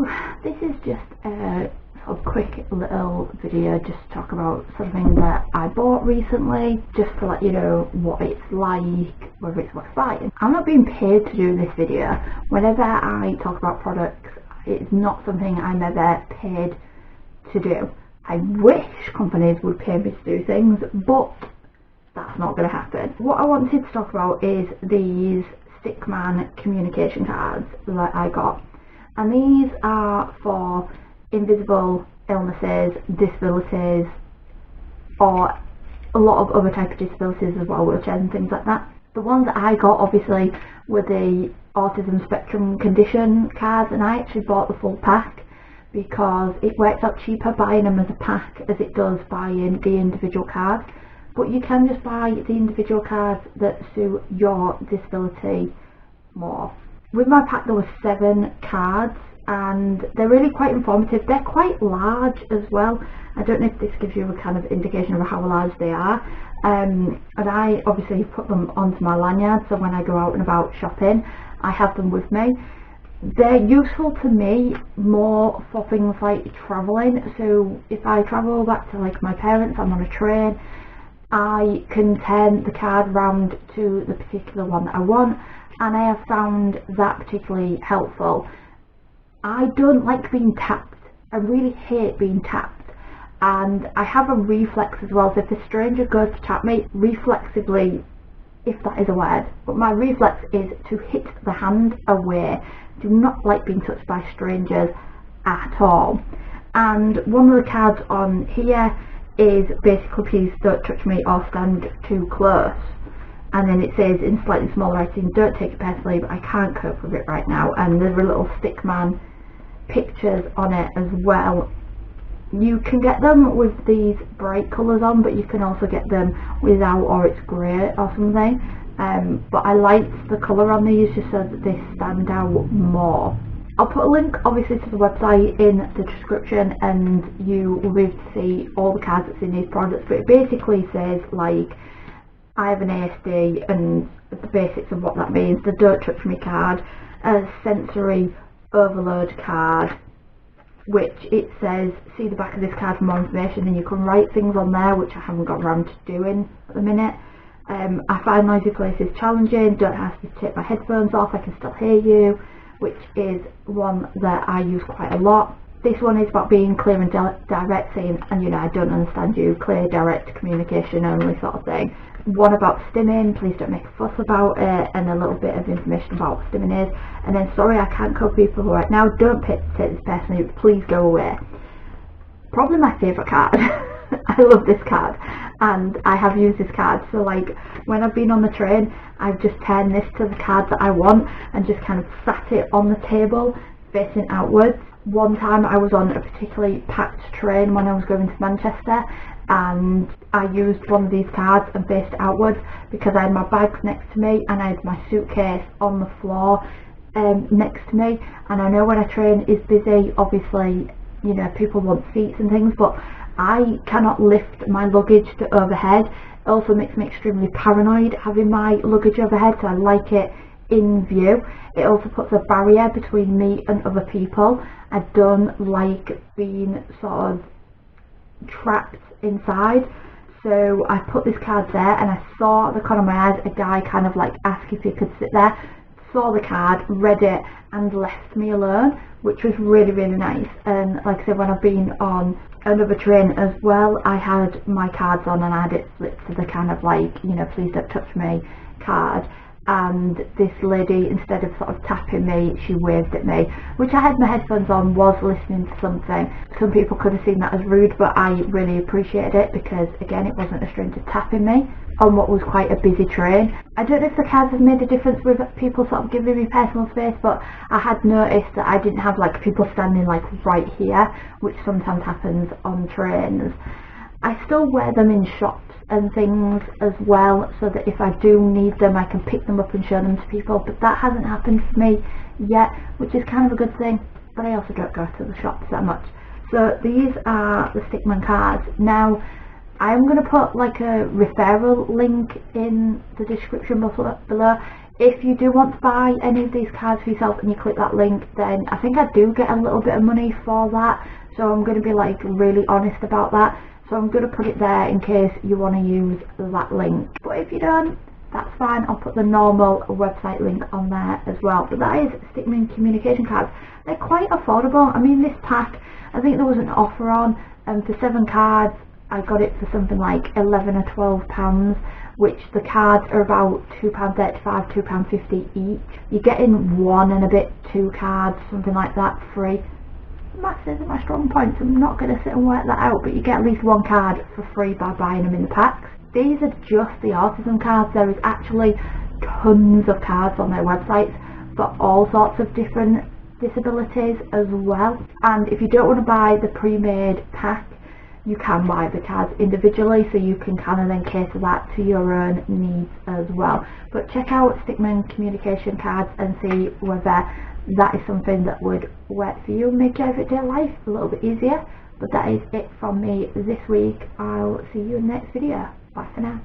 So this is just a sort of quick little video just to talk about something that I bought recently, just to let you know what it's like, whether it's worth buying. I'm not being paid to do this video. Whenever I talk about products, it's not something I'm ever paid to do. I wish companies would pay me to do things, but that's not going to happen. What I wanted to talk about is these Stickman Communication cards that I got. And these are for invisible illnesses, disabilities, or a lot of other types of disabilities as well, wheelchairs and things like that. The ones that I got obviously were the autism spectrum condition cards, and I actually bought the full pack because it works out cheaper buying them as a pack as it does buying the individual cards. But you can just buy the individual cards that suit your disability more. With my pack there were 7 cards and they're really quite informative. They're quite large as well. I don't know if this gives you a kind of indication of how large they are. And I obviously put them onto my lanyard, so when I go out and about shopping I have them with me. They're useful to me more for things like travelling. So if I travel back to like my parents, I'm on a train, I can turn the card round to the particular one that I want, and I have found that particularly helpful. I don't like being tapped. I really hate being tapped, and I have a reflex as well, so if a stranger goes to tap me, reflexively, if that is a word, but my reflex is to hit the hand away. I do not like being touched by strangers at all. And one of the cards on here is basically please don't touch me or stand too close. And then it says in slightly smaller writing, don't take it personally, but I can't cope with it right now. And there's a little Stickman pictures on it as well. You can get them with these bright colours on, but you can also get them without, or it's grey or something. But I liked the colour on these just so that they stand out more. I'll put a link obviously to the website in the description, and you will be able to see all the cards that's in these products. But it basically says like, I have an ASD, and the basics of what that means, the don't touch me card, a sensory overload card, which it says see the back of this card for more information, and you can write things on there, which I haven't got around to doing at the minute. I find noisy places challenging, don't have to take my headphones off, I can still hear you, which is one that I use quite a lot. This one is about being clear and direct, saying, and you know, I don't understand you, clear, direct communication only sort of thing. One about stimming, please don't make a fuss about it, and a little bit of information about what stimming is. And then, sorry, I can't cope with people right now, don't take this personally, please go away. Probably my favourite card. I love this card, and I have used this card, so like when I've been on the train, I've just turned this to the card that I want and just kind of sat it on the table facing outwards. One time I was on a particularly packed train when I was going to Manchester, and I used one of these cards and faced it outwards because I had my bags next to me and I had my suitcase on the floor next to me. And I know when a train is busy, obviously, you know, people want seats and things, but I cannot lift my luggage to overhead. It also makes me extremely paranoid having my luggage overhead, so I like it in view. It also puts a barrier between me and other people. I don't like being sort of trapped inside, so I put this card there, and I saw at the corner of my eyes a guy kind of like ask if he could sit there, saw the card, read it, and left me alone, which was really, really nice. And like I said, when I've been on another train as well, I had my cards on and I had it flipped to the kind of like, you know, please don't touch me card, and this lady, instead of sort of tapping me, she waved at me, which I had my headphones on, was listening to something. Some people could have seen that as rude, but I really appreciated it because again, it wasn't a stranger tapping me on what was quite a busy train. I don't know if the cards have made a difference with people sort of giving me personal space, but I had noticed that I didn't have like people standing like right here, which sometimes happens on trains. I still wear them in shops and things as well, so that if I do need them I can pick them up and show them to people, but that hasn't happened for me yet, which is kind of a good thing. But I also don't go to the shops that much. So these are the Stickman cards. Now I'm going to put like a referral link in the description below If you do want to buy any of these cards for yourself and you click that link, then I think I do get a little bit of money for that, so I'm going to be like really honest about that. So I'm going to put it there in case you want to use that link, but if you don't, that's fine. I'll put the normal website link on there as well. But that is Stickman Communication cards. They're quite affordable. I mean, this pack, I think there was an offer on, for 7 cards I got it for something like £11 or £12, which the cards are about £2.35, £2.50 each. You're getting 1 and a bit 2 cards, something like that, free. Maths isn't my strong point, so I'm not going to sit and work that out, but you get at least 1 card for free by buying them in the packs. These are just the autism cards. There is actually tons of cards on their websites for all sorts of different disabilities as well. And if you don't want to buy the pre-made pack, you can buy the cards individually, so you can kind of then cater that to your own needs as well. But check out Stickman Communication cards and see whether that is something that would work for you and make your everyday life a little bit easier. But that is it from me this week. I'll see you in the next video. Bye for now.